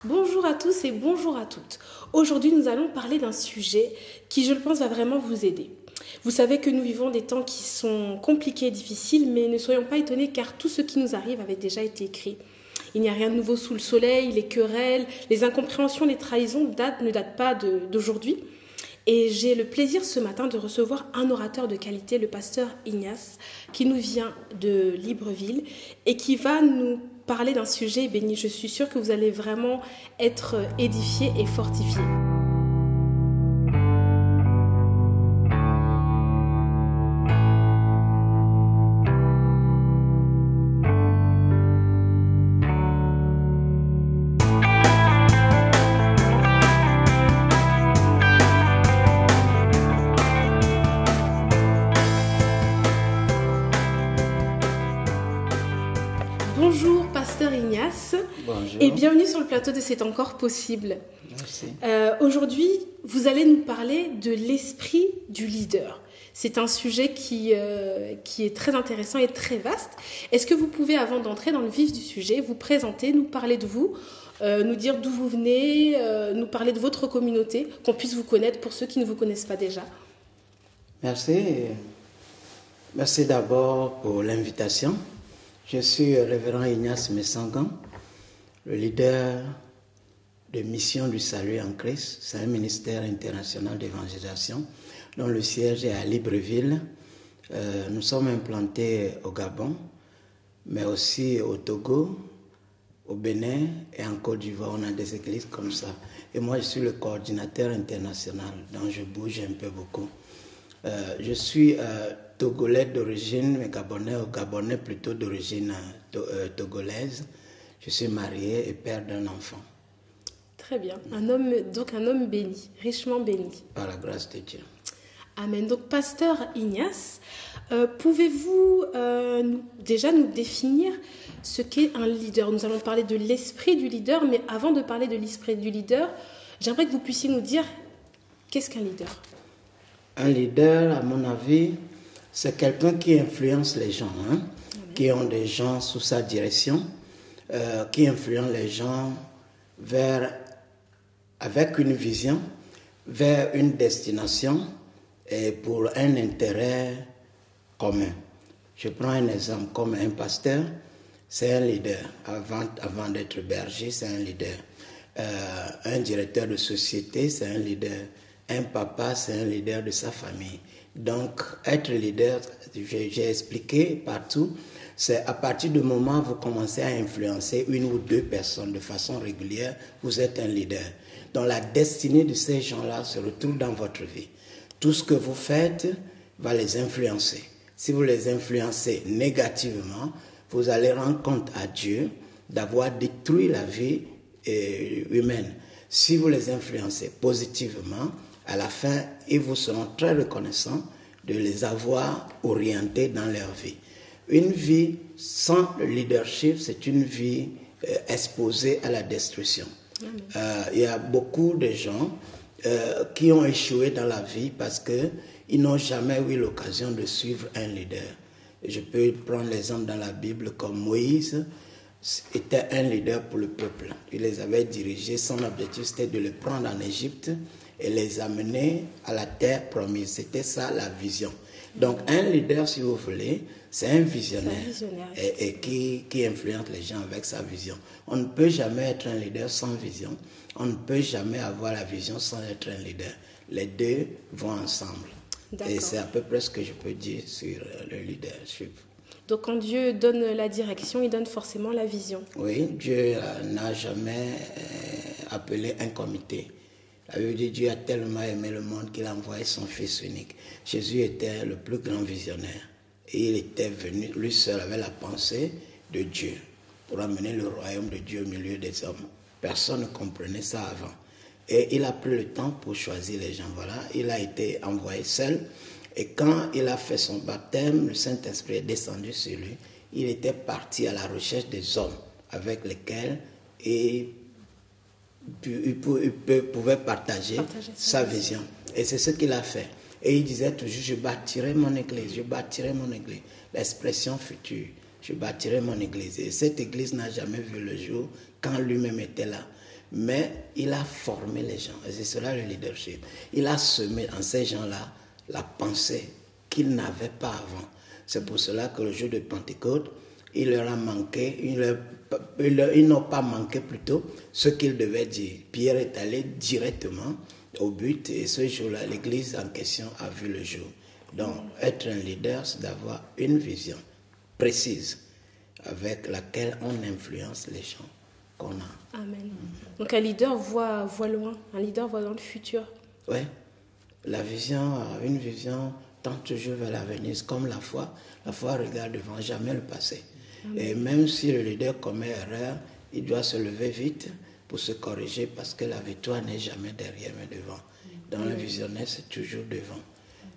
Bonjour à tous et bonjour à toutes. Aujourd'hui, nous allons parler d'un sujet qui, je le pense, va vraiment vous aider. Vous savez que nous vivons des temps qui sont compliqués et difficiles, mais ne soyons pas étonnés car tout ce qui nous arrive avait déjà été écrit. Il n'y a rien de nouveau sous le soleil, les querelles, les incompréhensions, les trahisons ne datent pas d'aujourd'hui. Et j'ai le plaisir ce matin de recevoir un orateur de qualité, le pasteur Ignace, qui nous vient de Libreville et qui va nous parler d'un sujet béni. Je suis sûre que vous allez vraiment être édifiés et fortifiés. Bonjour, pasteur Ignace. Bonjour. Et bienvenue sur le plateau de C'est encore possible. Merci. Aujourd'hui, vous allez nous parler de l'esprit du leader. C'est un sujet qui est très intéressant et très vaste. Est-ce que vous pouvez, avant d'entrer dans le vif du sujet, vous présenter, nous parler de vous, nous dire d'où vous venez, nous parler de votre communauté, qu'on puisse vous connaître pour ceux qui ne vous connaissent pas déjà? Merci. Merci d'abord pour l'invitation. Je suis révérend Ignace Messangan, le leader de Mission du Salut en Christ. C'est un ministère international d'évangélisation dont le siège est à Libreville. Nous sommes implantés au Gabon, mais aussi au Togo, au Bénin et en Côte d'Ivoire. On a des églises comme ça. Et moi, je suis le coordinateur international, donc je bouge un peu beaucoup. Je suis togolais d'origine, mais gabonais plutôt d'origine togolaise. Je suis marié et père d'un enfant. Très bien. Un homme béni, richement béni. Par la grâce de Dieu. Amen. Donc, pasteur Ignace, pouvez-vous déjà nous définir ce qu'est un leader? Nous allons parler de l'esprit du leader, mais avant de parler de l'esprit du leader, j'aimerais que vous puissiez nous dire qu'est-ce qu'un leader? Un leader, à mon avis, c'est quelqu'un qui influence les gens, qui ont des gens sous sa direction, qui influence les gens avec une vision, vers une destination et pour un intérêt commun. Je prends un exemple comme un pasteur, c'est un leader. Avant d'être berger, c'est un leader. Un directeur de société, c'est un leader. Un papa, c'est un leader de sa famille. Donc, être leader, j'ai expliqué partout, c'est à partir du moment où vous commencez à influencer une ou deux personnes de façon régulière, vous êtes un leader. Donc, la destinée de ces gens-là se retrouve dans votre vie. Tout ce que vous faites va les influencer. Si vous les influencez négativement, vous allez rendre compte à Dieu d'avoir détruit la vie humaine. Si vous les influencez positivement, à la fin, ils vous seront très reconnaissants de les avoir orientés dans leur vie. Une vie sans le leadership, c'est une vie exposée à la destruction. Il y a beaucoup de gens qui ont échoué dans la vie parce qu'ils n'ont jamais eu l'occasion de suivre un leader. Je peux prendre l'exemple dans la Bible comme Moïse était un leader pour le peuple. Il les avait dirigés, son objectif c'était de les prendre en Égypte et les amener à la terre promise. C'était ça la vision. Donc un leader, si vous voulez, c'est un visionnaire, et qui influence les gens avec sa vision. On ne peut jamais être un leader sans vision. On ne peut jamais avoir la vision sans être un leader. Les deux vont ensemble. Et c'est à peu près ce que je peux dire sur le leadership. Donc quand Dieu donne la direction, il donne forcément la vision. Oui, Dieu n'a jamais appelé un comité. La Bible dit Dieu a tellement aimé le monde qu'il a envoyé son Fils unique. Jésus était le plus grand visionnaire. Et il était venu, lui seul avait la pensée de Dieu pour amener le royaume de Dieu au milieu des hommes. Personne ne comprenait ça avant. Et il a pris le temps pour choisir les gens. Voilà, il a été envoyé seul. Et quand il a fait son baptême, le Saint-Esprit est descendu sur lui. Il était parti à la recherche des hommes avec lesquels il pouvait partager sa vision. Et c'est ce qu'il a fait. Et il disait toujours, je bâtirai mon église, je bâtirai mon église. L'expression future, je bâtirai mon église. Et cette église n'a jamais vu le jour quand lui-même était là. mais il a formé les gens. Et c'est cela le leadership. Il a semé en ces gens-là la pensée qu'ils n'avaient pas avant. C'est pour cela que le jour de Pentecôte, il leur a manqué, ils n'ont pas manqué plutôt ce qu'ils devaient dire. Pierre est allé directement au but et ce jour-là, l'église en question a vu le jour. Donc, être un leader, c'est d'avoir une vision précise avec laquelle on influence les gens qu'on a. Amen. Donc, un leader voit loin, un leader voit dans le futur. Oui, la vision, une vision tend toujours vers l'avenir, comme la foi. La foi regarde devant, jamais le passé. Amen. Et même si le leader commet erreur, il doit se lever vite pour se corriger parce que la victoire n'est jamais derrière mais devant. Dans le visionnaire, c'est toujours devant.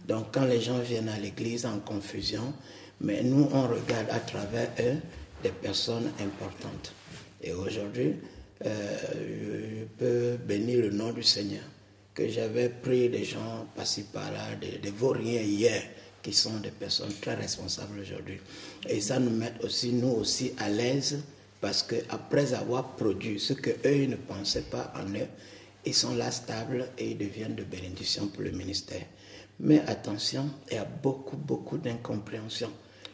Donc quand les gens viennent à l'église en confusion, mais nous on regarde à travers eux des personnes importantes. Et aujourd'hui, je peux bénir le nom du Seigneur, que j'avais pris des gens par-ci par-là, des vauriens hier, qui sont des personnes très responsables aujourd'hui. Et ça nous met aussi, nous aussi, à l'aise, parce qu'après avoir produit ce qu'eux ne pensaient pas en eux, ils sont là stables et ils deviennent de bénédiction pour le ministère. Mais attention, il y a beaucoup d'incompréhension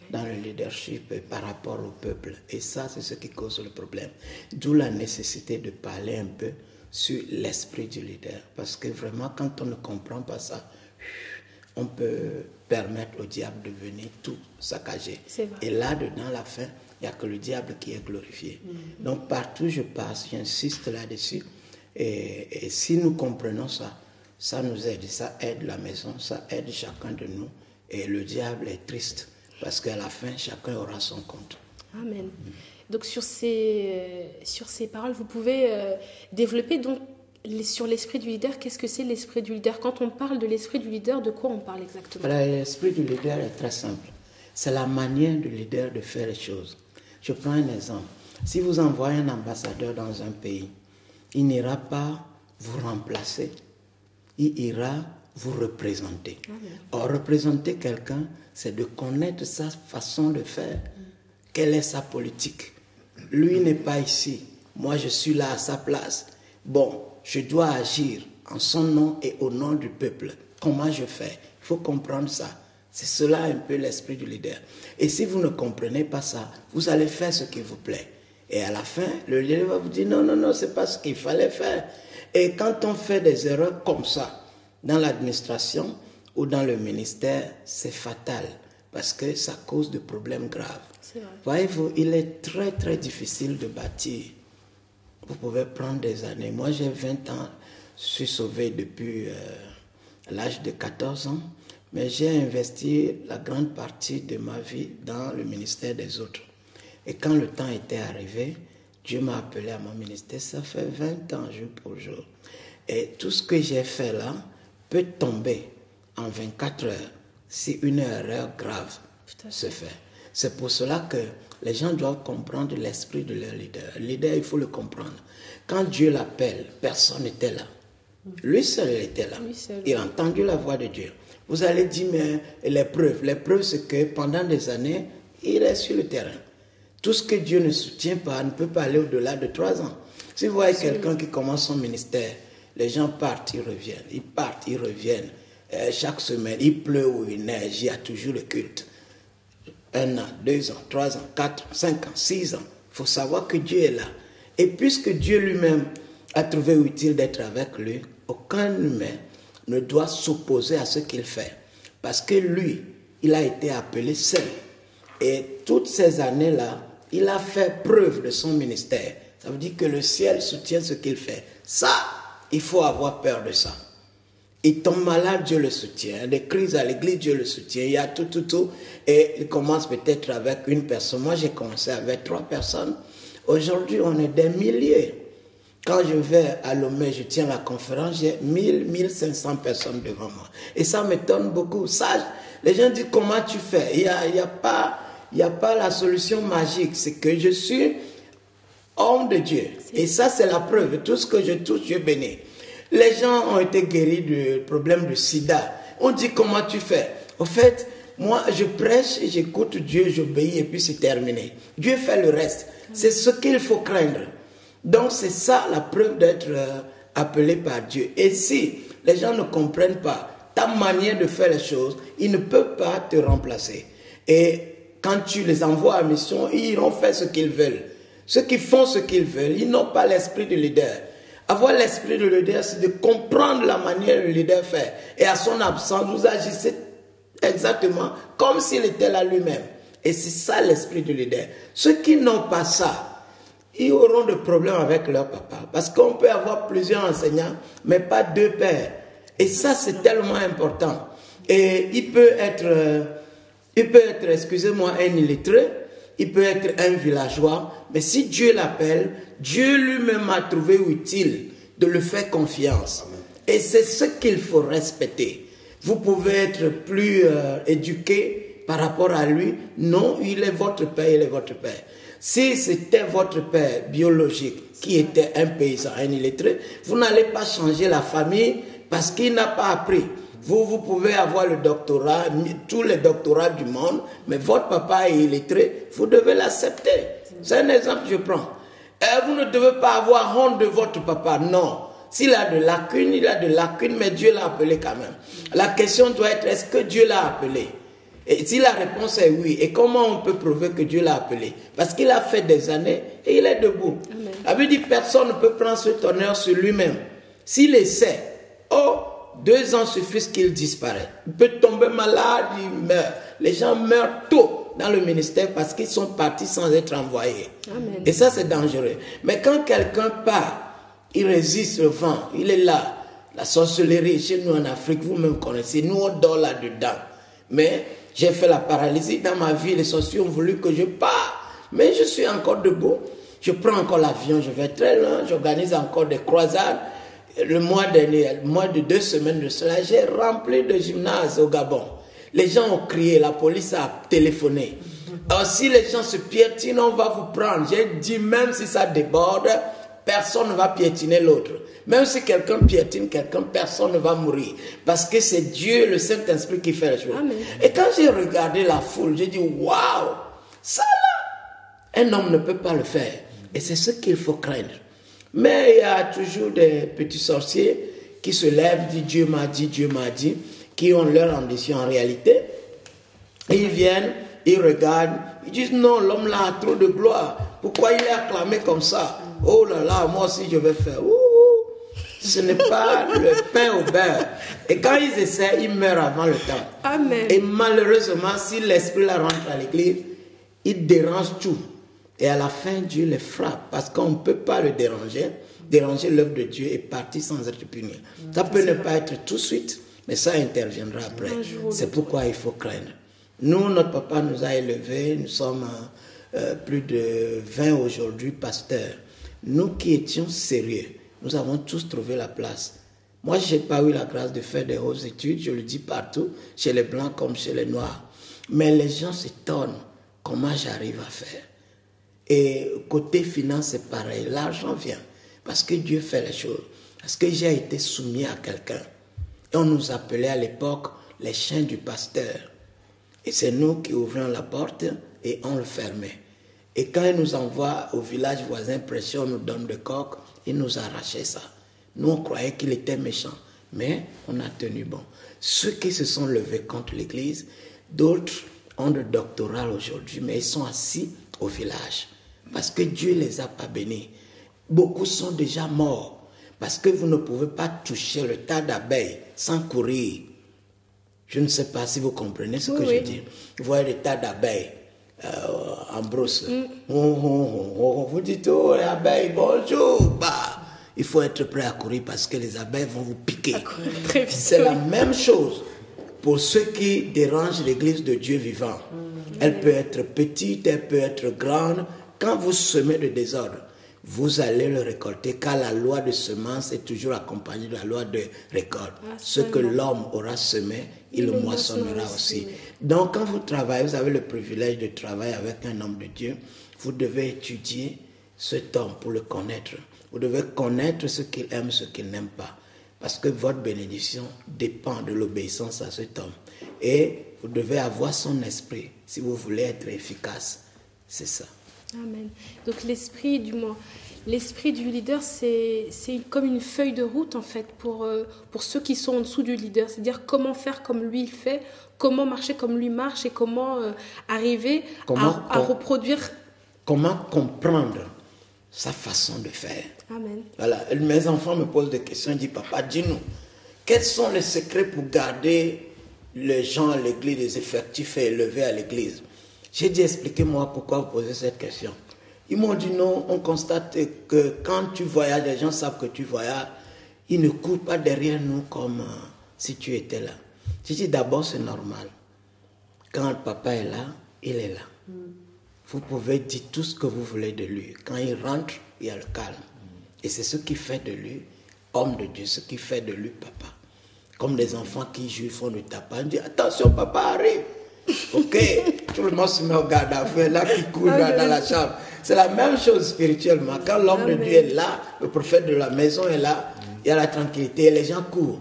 dans le leadership par rapport au peuple. Et ça, c'est ce qui cause le problème. D'où la nécessité de parler un peu sur l'esprit du leader. Parce que vraiment, quand on ne comprend pas ça, on peut permettre au diable de venir tout saccager. Et là-dedans, la fin, il n'y a que le diable qui est glorifié. Donc, partout où je passe, j'insiste là-dessus. Et si nous comprenons ça, ça nous aide. Ça aide la maison, ça aide chacun de nous. Et le diable est triste. Parce qu'à la fin, chacun aura son compte. Amen. Donc, sur ces paroles, vous pouvez développer donc sur l'esprit du leader. Qu'est-ce que c'est l'esprit du leader? Quand on parle de l'esprit du leader, de quoi on parle exactement? L'esprit du leader est très simple. C'est la manière du leader de faire les choses. Je prends un exemple. Si vous envoyez un ambassadeur dans un pays, il n'ira pas vous remplacer. Il ira vous représenter. Or, représenter quelqu'un, c'est de connaître sa façon de faire. Quelle est sa politique? Lui n'est pas ici. Moi, je suis là à sa place. Bon, je dois agir en son nom et au nom du peuple. Comment je fais? Il faut comprendre ça. C'est cela un peu l'esprit du leader. Et si vous ne comprenez pas ça, vous allez faire ce qui vous plaît. Et à la fin, le leader va vous dire non, c'est pas ce qu'il fallait faire. Et quand on fait des erreurs comme ça, dans l'administration ou dans le ministère, c'est fatal parce que ça cause de problèmes graves. Voyez-vous, il est très difficile de bâtir. Vous pouvez prendre des années. Moi, j'ai 20 ans, je suis sauvé depuis l'âge de 14 ans, mais j'ai investi la grande partie de ma vie dans le ministère des autres. Et quand le temps était arrivé, Dieu m'a appelé à mon ministère. Ça fait 20 ans, jour pour jour. Et tout ce que j'ai fait là peut tomber en 24 heures si une erreur grave se fait. C'est pour cela que les gens doivent comprendre l'esprit de leur leader. Le leader, il faut le comprendre. Quand Dieu l'appelle, personne n'était là. Lui seul était là. Il a entendu la voix de Dieu. Vous allez dire, mais les preuves, c'est que pendant des années, il est sur le terrain. Tout ce que Dieu ne soutient pas ne peut pas aller au-delà de 3 ans. Si vous voyez quelqu'un qui commence son ministère, les gens partent, ils reviennent. Ils partent, ils reviennent. Chaque semaine, il pleut ou il neige, il y a toujours le culte. 1 an, 2 ans, 3 ans, 4 ans, 5 ans, 6 ans. Il faut savoir que Dieu est là. Et puisque Dieu lui-même a trouvé utile d'être avec lui, aucun humain ne doit s'opposer à ce qu'il fait. Parce que lui, il a été appelé seul. Et toutes ces années-là, il a fait preuve de son ministère. Ça veut dire que le ciel soutient ce qu'il fait. Ça, il faut avoir peur de ça. Il tombe malade, Dieu le soutient. Des crises à l'église, Dieu le soutient. Il y a tout. Et il commence peut-être avec une personne. Moi, j'ai commencé avec 3 personnes. Aujourd'hui, on est des milliers. Quand je vais à Lomé, je tiens la conférence, j'ai 1500 personnes devant moi. Et ça m'étonne beaucoup. Ça, les gens disent, comment tu fais? Il n'y a pas la solution magique. C'est que je suis homme de Dieu. Et ça, c'est la preuve. Tout ce que je touche, Dieu bénit. Les gens ont été guéris du problème du sida. On dit, comment tu fais? Au fait, moi, je prêche, j'écoute Dieu, j'obéis et puis c'est terminé. Dieu fait le reste. C'est ce qu'il faut craindre. Donc c'est ça la preuve d'être appelé par Dieu. Et si les gens ne comprennent pas ta manière de faire les choses, ils ne peuvent pas te remplacer. Et quand tu les envoies en mission, ils iront faire ce qu'ils veulent. Ceux qui font ce qu'ils veulent, ils n'ont pas l'esprit de leader. Avoir l'esprit de leader, c'est de comprendre la manière dont le leader fait. Et à son absence, vous agissez exactement comme s'il était là lui-même. Et c'est ça l'esprit de leader. Ceux qui n'ont pas ça, ils auront des problèmes avec leur papa. Parce qu'on peut avoir plusieurs enseignants, mais pas deux pères. Et ça, c'est tellement important. Et il peut être, excusez-moi, un illettré, il peut être un villageois, mais si Dieu l'appelle, Dieu lui-même a trouvé utile de le faire confiance. Amen. Et c'est ce qu'il faut respecter. Vous pouvez être plus éduqué par rapport à lui. Non, il est votre père, il est votre père. Si c'était votre père biologique qui était un paysan, un illettré, vous n'allez pas changer la famille parce qu'il n'a pas appris. Vous pouvez avoir le doctorat, tous les doctorats du monde, mais votre papa est illettré, vous devez l'accepter. C'est un exemple que je prends. Et vous ne devez pas avoir honte de votre papa, non. S'il a de lacunes, il a de lacunes, mais Dieu l'a appelé quand même. La question doit être, est-ce que Dieu l'a appelé? Et si la réponse est oui, et comment on peut prouver que Dieu l'a appelé? Parce qu'il a fait des années et il est debout. Amen. La Bible dit, personne ne peut prendre cet honneur sur lui-même. S'il essaie, 2 ans suffisent qu'il disparaît. Il peut tomber malade, il meurt. Les gens meurent tôt dans le ministère parce qu'ils sont partis sans être envoyés. Amen. Et ça, c'est dangereux. Mais quand quelqu'un part, il résiste le vent, il est là. La sorcellerie, chez nous en Afrique, vous-même connaissez, nous on dort là-dedans. Mais j'ai fait la paralysie dans ma vie, les sorciers ont voulu que je parte. Mais je suis encore debout. Je prends encore l'avion, je vais très loin, j'organise encore des croisades. Le mois dernier, le mois de 2 semaines de cela, j'ai rempli de gymnases au Gabon. Les gens ont crié, la police a téléphoné. Alors si les gens se piétinent, on va vous prendre. J'ai dit, même si ça déborde, personne ne va piétiner l'autre. Même si quelqu'un piétine quelqu'un, personne ne va mourir. Parce que c'est Dieu, le Saint-Esprit qui fait les choses. Amen. Et quand j'ai regardé la foule, j'ai dit, waouh, ça là, un homme ne peut pas le faire. Et c'est ce qu'il faut craindre. Mais il y a toujours des petits sorciers qui se lèvent, disent Dieu m'a dit, qui ont leur ambition en réalité. Et ils viennent, ils regardent, ils disent non, l'homme là a trop de gloire. Pourquoi il est acclamé comme ça? Oh là là, moi aussi je vais faire. Ce n'est pas le pain au beurre. Et quand ils essaient, ils meurent avant le temps. Amen. Et malheureusement, si l'esprit là rentre à l'église, il dérange tout. Et à la fin, Dieu les frappe parce qu'on ne peut pas le déranger. Déranger l'œuvre de Dieu et partir sans être puni. Ça peut ne pas être tout de suite, mais ça interviendra après. C'est pourquoi il faut craindre. Nous, notre papa nous a élevés, nous sommes plus de 20 aujourd'hui pasteurs. Nous qui étions sérieux, nous avons tous trouvé la place. Moi, je n'ai pas eu la grâce de faire des hautes études, je le dis partout, chez les Blancs comme chez les Noirs. Mais les gens s'étonnent comment j'arrive à faire. Et côté finance, c'est pareil. L'argent vient parce que Dieu fait les choses. Parce que j'ai été soumis à quelqu'un. Et on nous appelait à l'époque les chiens du pasteur. Et c'est nous qui ouvrions la porte et on le fermait. Et quand il nous envoie au village voisin prêcher, on nous donne de coq, il nous arrachait ça. Nous, on croyait qu'il était méchant. Mais on a tenu bon. Ceux qui se sont levés contre l'Église, d'autres ont de doctorat aujourd'hui, mais ils sont assis au village. Parce que Dieu ne les a pas bénis. Beaucoup sont déjà morts. Parce que vous ne pouvez pas toucher le tas d'abeilles sans courir. Je ne sais pas si vous comprenez ce que je dis. Vous voyez le tas d'abeilles en brousse. Vous dites, oh, les abeilles, bonjour. Bah, il faut être prêt à courir parce que les abeilles vont vous piquer. C'est la même chose pour ceux qui dérangent l'église de Dieu vivant. Elle peut être petite, elle peut être grande. Quand vous semez le désordre, vous allez le récolter, car la loi de semence est toujours accompagnée de la loi de récolte. Ce que l'homme aura semé, il le moissonnera aussi. Donc quand vous travaillez, vous avez le privilège de travailler avec un homme de Dieu, vous devez étudier cet homme pour le connaître. Vous devez connaître ce qu'il aime, ce qu'il n'aime pas. Parce que votre bénédiction dépend de l'obéissance à cet homme. Et vous devez avoir son esprit si vous voulez être efficace. C'est ça. Amen. Donc l'esprit, du moins, L'esprit du leader, c'est comme une feuille de route, en fait, pour ceux qui sont en dessous du leader. C'est-à-dire comment faire comme lui il fait, comment marcher comme lui marche et comment arriver à reproduire. Comment comprendre sa façon de faire. Amen. Voilà. Mes enfants me posent des questions, ils disent, papa, dis-nous, quels sont les secrets pour garder les gens à l'église, les effectifs élevés à l'église? J'ai dit, expliquez-moi pourquoi vous posez cette question. Ils m'ont dit non, on constate que quand tu voyages, les gens savent que tu voyages, ils ne courent pas derrière nous comme si tu étais là. J'ai dit d'abord c'est normal. Quand le papa est là, il est là. Vous pouvez dire tout ce que vous voulez de lui. Quand il rentre, il y a le calme. Et c'est ce qui fait de lui homme de Dieu, ce qui fait de lui papa. Comme des enfants qui jouent, font du tapage, on dit attention, papa arrive. Ok, tout le monde se met au garde à feu, là qui court là, dans la chambre. C'est la même chose spirituellement. Quand l'homme de Dieu est là, le prophète de la maison est là, il y a la tranquillité et les gens courent.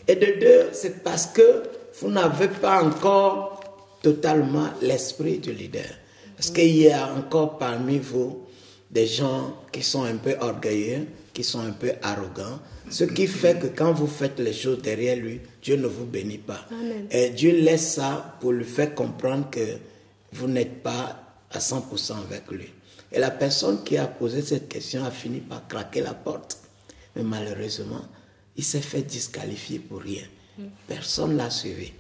Et de deux, c'est parce que vous n'avez pas encore totalement l'esprit du leader. Parce qu'il y a encore parmi vous des gens qui sont un peu orgueilleux, qui sont un peu arrogants, ce qui fait que quand vous faites les choses derrière lui, Dieu ne vous bénit pas. Amen. Et Dieu laisse ça pour lui faire comprendre que vous n'êtes pas à 100% avec lui. Et la personne qui a posé cette question a fini par craquer la porte. Mais malheureusement, il s'est fait disqualifier pour rien. Personne ne l'a suivi.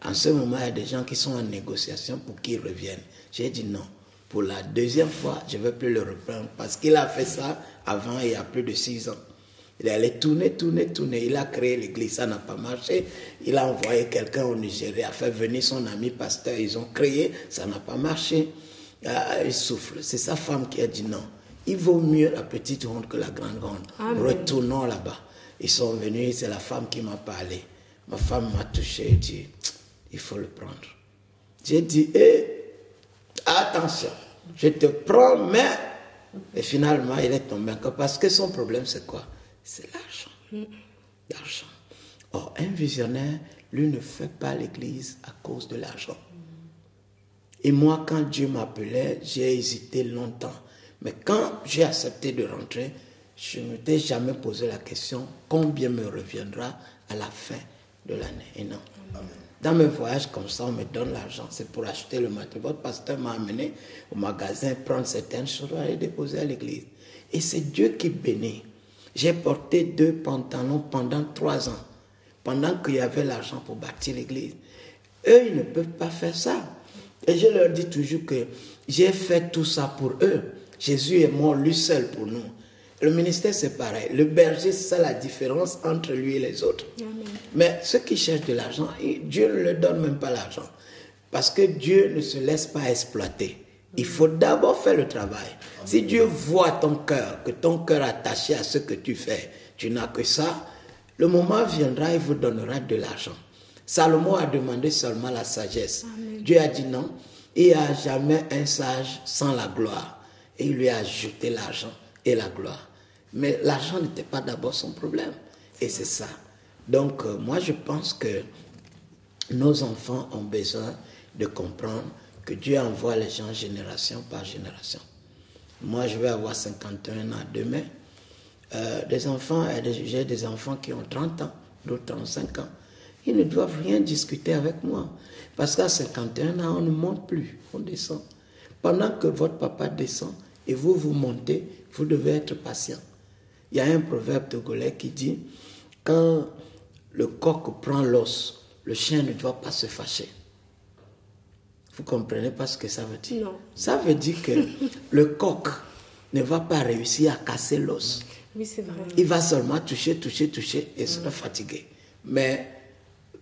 En ce moment, il y a des gens qui sont en négociation pour qu'ils reviennent. J'ai dit non. Pour la deuxième fois, je ne vais plus le reprendre parce qu'il a fait ça avant, il y a plus de 6 ans. Il allait tourner. Il a créé l'église, ça n'a pas marché. Il a envoyé quelqu'un au Nigeria, a fait venir son ami pasteur. Ils ont créé, ça n'a pas marché. Il souffre. C'est sa femme qui a dit non. Il vaut mieux la petite ronde que la grande ronde. Amen. Retournons là-bas. Ils sont venus, c'est la femme qui m'a parlé. Ma femme m'a touché et dit, il faut le prendre. J'ai dit, attention, je te prends, mais... Et finalement, il est tombé encore. Parce que son problème, c'est quoi? C'est l'argent. L'argent. Or, un visionnaire, lui, ne fait pas l'église à cause de l'argent. Et moi, quand Dieu m'appelait, j'ai hésité longtemps. Mais quand j'ai accepté de rentrer, je ne m'étais jamais posé la question combien me reviendra à la fin de l'année. Et non. Amen. Dans mes voyages comme ça, on me donne l'argent. C'est pour acheter le matériel. Votre pasteur m'a amené au magasin prendre certaines choses et les déposer à l'église. Et c'est Dieu qui bénit. J'ai porté 2 pantalons pendant 3 ans. Pendant qu'il y avait l'argent pour bâtir l'église. Eux, ils ne peuvent pas faire ça. Et je leur dis toujours que j'ai fait tout ça pour eux. Jésus est mort lui seul pour nous. Le ministère, c'est pareil. Le berger, c'est ça la différence entre lui et les autres. Amen. Mais ceux qui cherchent de l'argent, Dieu ne leur donne même pas l'argent. Parce que Dieu ne se laisse pas exploiter. Il faut d'abord faire le travail. Amen. Si Dieu voit ton cœur, que ton cœur est attaché à ce que tu fais, tu n'as que ça, le moment viendra, il vous donnera de l'argent. Salomon a demandé seulement la sagesse. Amen. Dieu a dit non. Il n'y a jamais un sage sans la gloire. Et il lui a ajouté l'argent et la gloire. Mais l'argent n'était pas d'abord son problème. Et c'est ça. Donc, moi, je pense que nos enfants ont besoin de comprendre que Dieu envoie les gens génération par génération. Moi, je vais avoir 51 ans demain. J'ai des enfants qui ont 30 ans, d'autres 35 ans. Ils ne doivent rien discuter avec moi. Parce qu'à 51 ans, on ne monte plus, on descend. Pendant que votre papa descend et vous montez, vous devez être patient. Il y a un proverbe togolais qui dit, quand le coq prend l'os, le chien ne doit pas se fâcher. Vous ne comprenez pas ce que ça veut dire? Non. Ça veut dire que le coq ne va pas réussir à casser l'os. Oui, c'est vrai. Il va seulement toucher et sera fatigué. Mais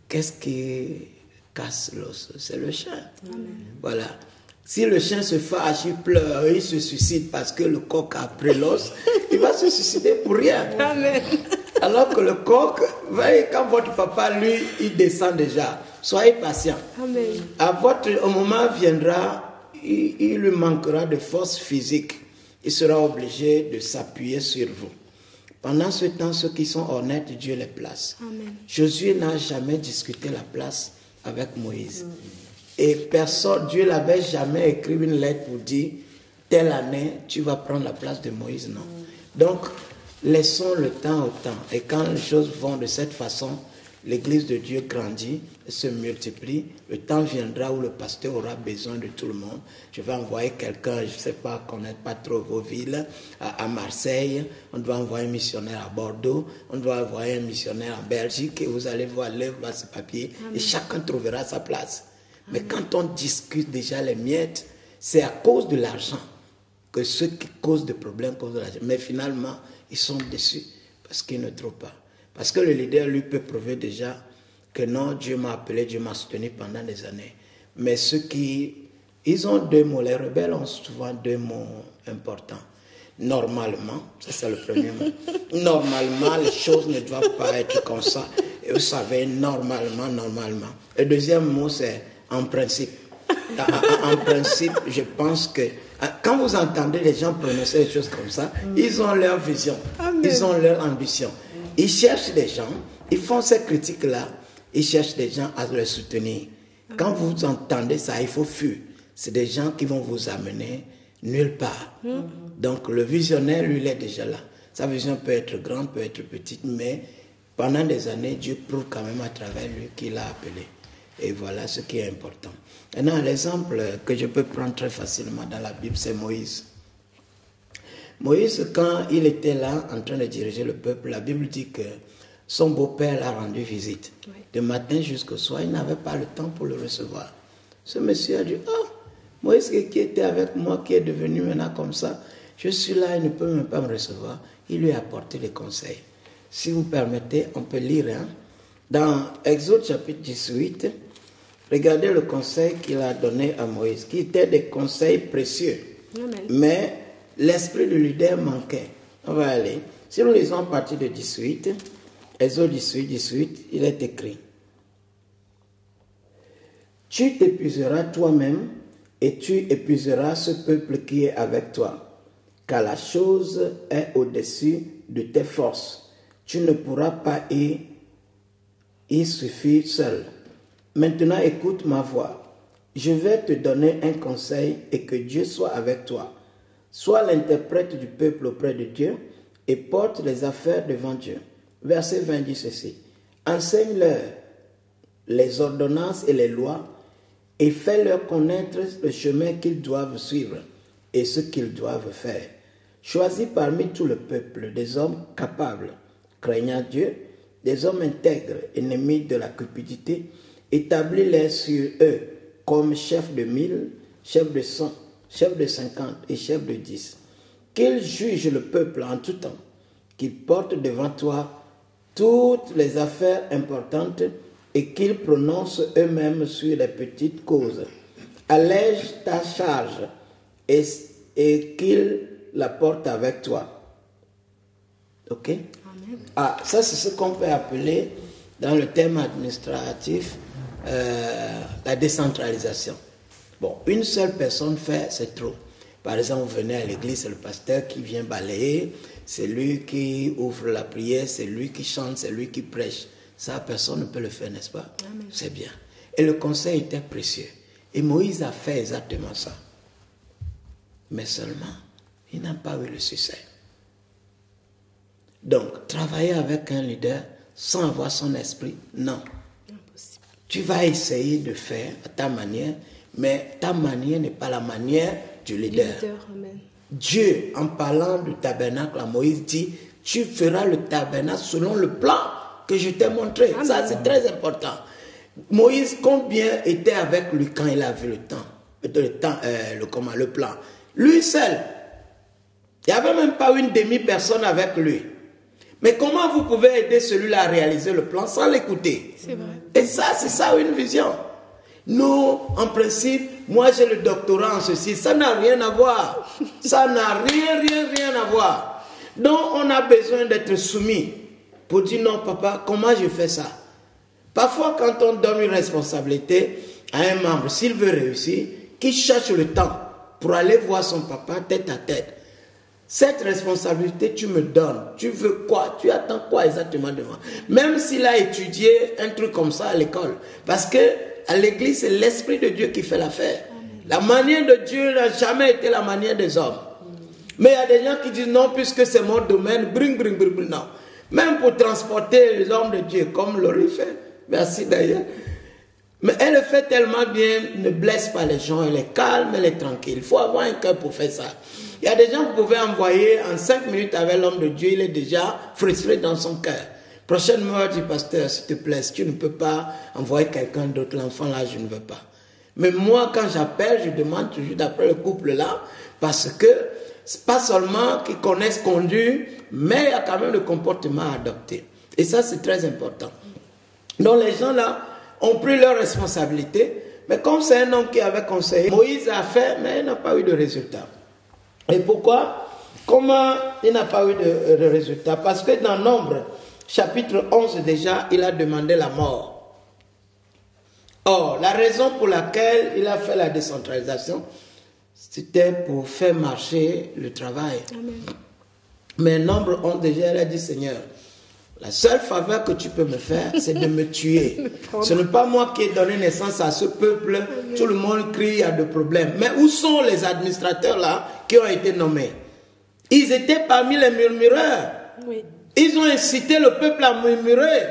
qu'est-ce qui casse l'os? C'est le chien. Amen. Voilà. Si le chien se fâche, il pleure, il se suicide parce que le coq a pris l'os, il va se suicider pour rien. Amen. Alors que le coq, quand votre papa, lui, il descend déjà, soyez patient. Amen. Au moment viendra, il lui manquera de force physique. Il sera obligé de s'appuyer sur vous. Pendant ce temps, ceux qui sont honnêtes, Dieu les place. Amen. Josué n'a jamais discuté la place avec Moïse. Et personne, Dieu n'avait jamais écrit une lettre pour dire, telle année, tu vas prendre la place de Moïse, non. Donc, laissons le temps au temps. Et quand les choses vont de cette façon, l'Église de Dieu grandit, se multiplie. Le temps viendra où le pasteur aura besoin de tout le monde. Je vais envoyer quelqu'un, je ne sais pas, connaître pas trop vos villes, à Marseille. On doit envoyer un missionnaire à Bordeaux. On doit envoyer un missionnaire en Belgique. Et vous allez voir l'œuvre à ce papier. Amen. Et chacun trouvera sa place. Amen. Mais quand on discute déjà les miettes, c'est à cause de l'argent que ceux qui causent des problèmes causent de l'argent. Mais finalement, ils sont déçus parce qu'ils ne trouvent pas. Parce que le leader, lui, peut prouver déjà que non, Dieu m'a appelé, Dieu m'a soutenu pendant des années. Mais ceux qui... Ils ont deux mots. Les rebelles ont souvent deux mots importants. Normalement, ça c'est le premier mot. Normalement, les choses ne doivent pas être comme ça. Et vous savez, normalement. Le deuxième mot, c'est en principe. En principe, je pense que quand vous entendez les gens prononcer des choses comme ça, ils ont leur vision, ils ont leur ambition. Ils cherchent des gens, ils font ces critiques-là, ils cherchent des gens à les soutenir. Quand vous entendez ça, il faut fuir. C'est des gens qui vont vous amener nulle part. Donc le visionnaire, lui, il est déjà là. Sa vision peut être grande, peut être petite, mais pendant des années, Dieu prouve quand même à travers lui qu'il l'a appelé. Et voilà ce qui est important. Maintenant, l'exemple que je peux prendre très facilement dans la Bible, c'est Moïse. Moïse, quand il était là en train de diriger le peuple, la Bible dit que son beau-père l'a rendu visite. Oui. De matin jusqu'au soir, il n'avait pas le temps pour le recevoir. Ce monsieur a dit, oh, Moïse qui était avec moi, qui est devenu maintenant comme ça, je suis là, il ne peut même pas me recevoir. Il lui a apporté des conseils. Si vous permettez, on peut lire. Dans Exode chapitre 18, regardez le conseil qu'il a donné à Moïse, qui étaient des conseils précieux. Amen. Mais l'esprit du leader manquait. On va aller. Si nous lisons à partir de 18, Exode 18, il est écrit. Tu t'épuiseras toi-même et tu épuiseras ce peuple qui est avec toi, car la chose est au-dessus de tes forces. Tu ne pourras pas y suffire seul. Maintenant, écoute ma voix. Je vais te donner un conseil et que Dieu soit avec toi. Sois l'interprète du peuple auprès de Dieu et porte les affaires devant Dieu. Verset 20 dit ceci. Enseigne-leur les ordonnances et les lois et fais-leur connaître le chemin qu'ils doivent suivre et ce qu'ils doivent faire. Choisis parmi tout le peuple des hommes capables, craignant Dieu, des hommes intègres, ennemis de la cupidité, établis-les sur eux comme chefs de 1000, chefs de 100, chefs de 50 et chefs de 10. Qu'ils jugent le peuple en tout temps, qu'ils portent devant toi toutes les affaires importantes et qu'ils prononcent eux-mêmes sur les petites causes. Allège ta charge et qu'ils la portent avec toi. Ok? Amen. Ah, ça c'est ce qu'on peut appeler dans le terme administratif la décentralisation. Bon, une seule personne fait, c'est trop. Par exemple, vous venez à l'église, c'est le pasteur qui vient balayer, c'est lui qui ouvre la prière, c'est lui qui chante, c'est lui qui prêche. Ça, personne ne peut le faire, n'est-ce pas? Amen. C'est bien. Et le conseil était précieux. Et Moïse a fait exactement ça. Mais seulement, il n'a pas eu le succès. Donc, travailler avec un leader sans avoir son esprit, non. Impossible. Tu vas essayer de faire à ta manière, mais ta manière n'est pas la manière du leader. Amen. Dieu, en parlant du tabernacle à Moïse, dit, tu feras le tabernacle selon le plan que je t'ai montré. Amen. Ça, c'est très important. Moïse, combien était avec lui quand il a vu le plan? Lui seul. Il n'y avait même pas une demi-personne avec lui. Mais comment vous pouvez aider celui-là à réaliser le plan sans l'écouter? C'est vrai. Et ça, c'est ça une vision. Nous, en principe, moi j'ai le doctorat en ceci, ça n'a rien à voir. Ça n'a rien à voir. Donc on a besoin d'être soumis pour dire non papa, comment je fais ça? Parfois quand on donne une responsabilité à un membre, s'il veut réussir, qu'il cherche le temps pour aller voir son papa tête à tête. Cette responsabilité, tu me donnes. Tu veux quoi? Tu attends quoi exactement de moi? Même s'il a étudié un truc comme ça à l'école. Parce que à l'église, c'est l'Esprit de Dieu qui fait l'affaire. La manière de Dieu n'a jamais été la manière des hommes. Mais il y a des gens qui disent non, puisque c'est mon domaine, non. Même pour transporter les hommes de Dieu, comme Laurie fait. Merci d'ailleurs. Mais elle le fait tellement bien, ne blesse pas les gens, elle est calme, elle est tranquille. Il faut avoir un cœur pour faire ça. Il y a des gens que vous pouvez envoyer en 5 minutes avec l'homme de Dieu, il est déjà frustré dans son cœur. Prochainement, je dis, pasteur, s'il te plaît, si tu ne peux pas envoyer quelqu'un d'autre, l'enfant là, je ne veux pas. Mais moi, quand j'appelle, je demande toujours d'après le couple là, parce que c'est pas seulement qu'ils connaissent conduire, mais il y a quand même le comportement à adopter. Et ça, c'est très important. Donc les gens là ont pris leurs responsabilités, mais comme c'est un homme qui avait conseillé, Moïse a fait, mais il n'a pas eu de résultat. Et pourquoi? Comment il n'a pas eu de résultat? Parce que dans Nombre, chapitre 11 déjà, il a demandé la mort. Or, la raison pour laquelle il a fait la décentralisation, c'était pour faire marcher le travail. Amen. Mais Nombre 11 déjà, il a dit, Seigneur, la seule faveur que tu peux me faire, c'est de me tuer. Ce n'est pas moi qui ai donné naissance à ce peuple. Amen. Tout le monde crie, il y a des problèmes. Mais où sont les administrateurs là qui ont été nommés? Ils étaient parmi les murmureurs. Oui. Ils ont incité le peuple à murmurer.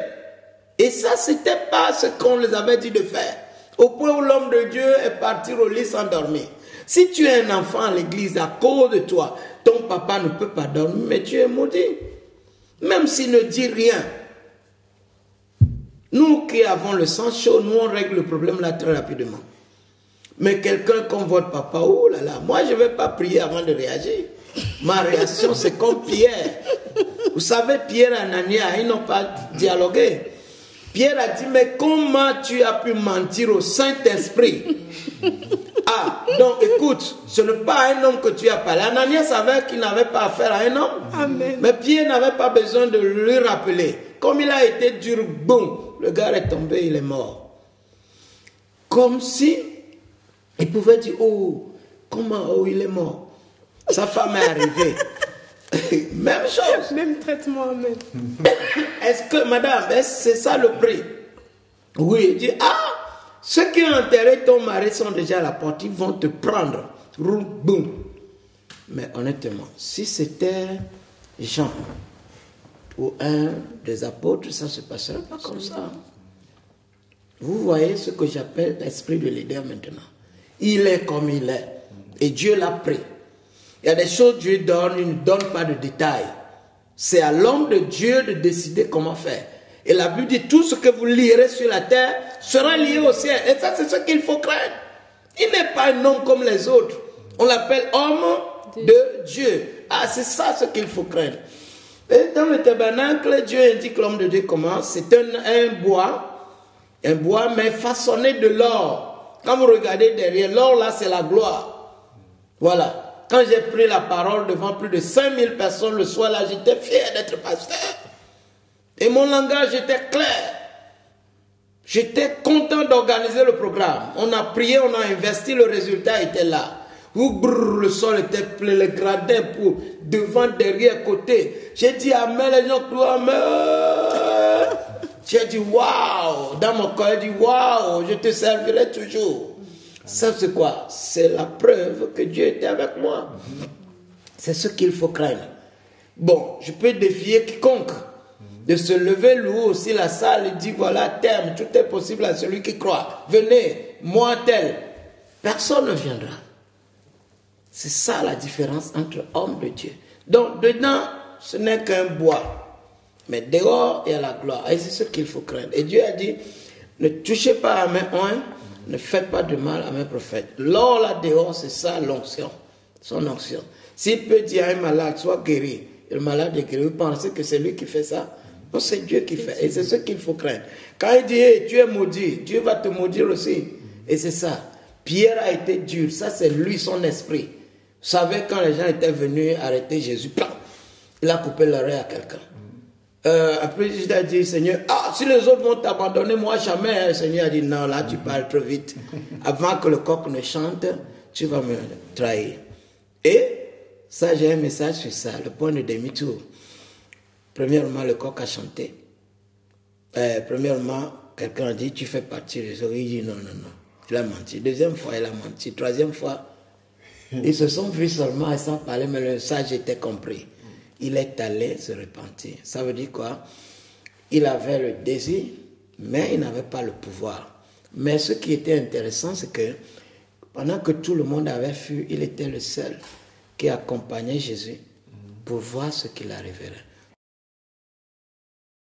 Et ça, c'était pas ce qu'on les avait dit de faire. Au point où l'homme de Dieu est parti au lit sans dormir. Si tu es un enfant à l'église, à cause de toi, ton papa ne peut pas dormir, mais tu es maudit. Même s'il ne dit rien. Nous qui avons le sang chaud, nous on règle le problème là très rapidement. Mais quelqu'un comme votre papa, oh là là, moi je ne vais pas prier avant de réagir. Ma réaction c'est comme Pierre. Vous savez, Pierre et Anania, ils n'ont pas dialogué. Pierre a dit, mais comment tu as pu mentir au Saint-Esprit? Ah, donc écoute, ce n'est pas un homme que tu as parlé. Anania savait qu'il n'avait pas affaire à un homme. Amen. Mais Pierre n'avait pas besoin de lui rappeler. Comme il a été dur, boum, le gars est tombé, il est mort. Comme si il pouvait dire, oh, comment, oh, il est mort. Sa femme est arrivée. Même chose. Même traitement, même. Est-ce que, madame, c'est ça le prix? Oui, il dit, ah, ceux qui ont enterré ton mari sont déjà à la porte, ils vont te prendre. Boum. Mais honnêtement, si c'était Jean ou un des apôtres, ça ne se passerait pas comme ça. Vous voyez ce que j'appelle l'esprit de leader maintenant. Il est comme il est. Et Dieu l'a pris. Il y a des choses que Dieu donne, il ne donne pas de détails. C'est à l'homme de Dieu de décider comment faire. Et la Bible dit, tout ce que vous lierez sur la terre sera lié au ciel. Et ça, c'est ce qu'il faut craindre. Il n'est pas un homme comme les autres. On l'appelle homme de Dieu. Ah, c'est ça ce qu'il faut craindre. Et dans le tabernacle, Dieu indique l'homme de Dieu comment. C'est un bois, mais façonné de l'or. Quand vous regardez derrière, l'or là, c'est la gloire. Voilà. Quand j'ai pris la parole devant plus de 5000 personnes le soir là, j'étais fier d'être pasteur. Et mon langage était clair. J'étais content d'organiser le programme. On a prié, on a investi, le résultat était là. Le sol était plein, les gradins pour devant, derrière, côté. J'ai dit amen, les gens crient amen. J'ai dit waouh. Dans mon cœur, j'ai dit waouh, je te servirai toujours. Ça c'est quoi? C'est la preuve que Dieu était avec moi. C'est ce qu'il faut craindre. Bon, je peux défier quiconque de se lever, louer aussi la salle et dire voilà, terme, tout est possible à celui qui croit. Venez, moi tel. Personne ne viendra. C'est ça la différence entre homme de Dieu. Donc dedans, ce n'est qu'un bois. Mais dehors, il y a la gloire. Et c'est ce qu'il faut craindre. Et Dieu a dit, ne touchez pas à mes oins, ne faites pas de mal à mes prophètes. L'or là dehors, c'est ça l'onction. Son onction. S'il peut dire à un malade, sois guéri, et le malade est guéri, vous pensez que c'est lui qui fait ça? Non, c'est Dieu qui fait. Et c'est ce qu'il faut craindre. Quand il dit, hey, tu es maudit, Dieu va te maudire aussi. Et c'est ça. Pierre a été dur. Ça, c'est lui, son esprit. Vous savez, quand les gens étaient venus arrêter Jésus, il a coupé l'oreille à quelqu'un. Après, il a dit, Seigneur, si les autres vont t'abandonner, moi jamais. Le Seigneur a dit, non, là, tu parles trop vite. Avant que le coq ne chante, tu vas me trahir. Et ça, j'ai un message sur ça, le point de demi-tour. Premièrement, le coq a chanté. Premièrement, quelqu'un a dit, tu fais partie de ce. Il dit, non. Il a menti. Deuxième fois, il a menti. Troisième fois, Ils se sont vus seulement sans parler, mais le message était compris. Il est allé se repentir. Ça veut dire quoi? Il avait le désir, mais il n'avait pas le pouvoir. Mais ce qui était intéressant, c'est que pendant que tout le monde avait fui, il était le seul qui accompagnait Jésus pour voir ce qu'il arriverait.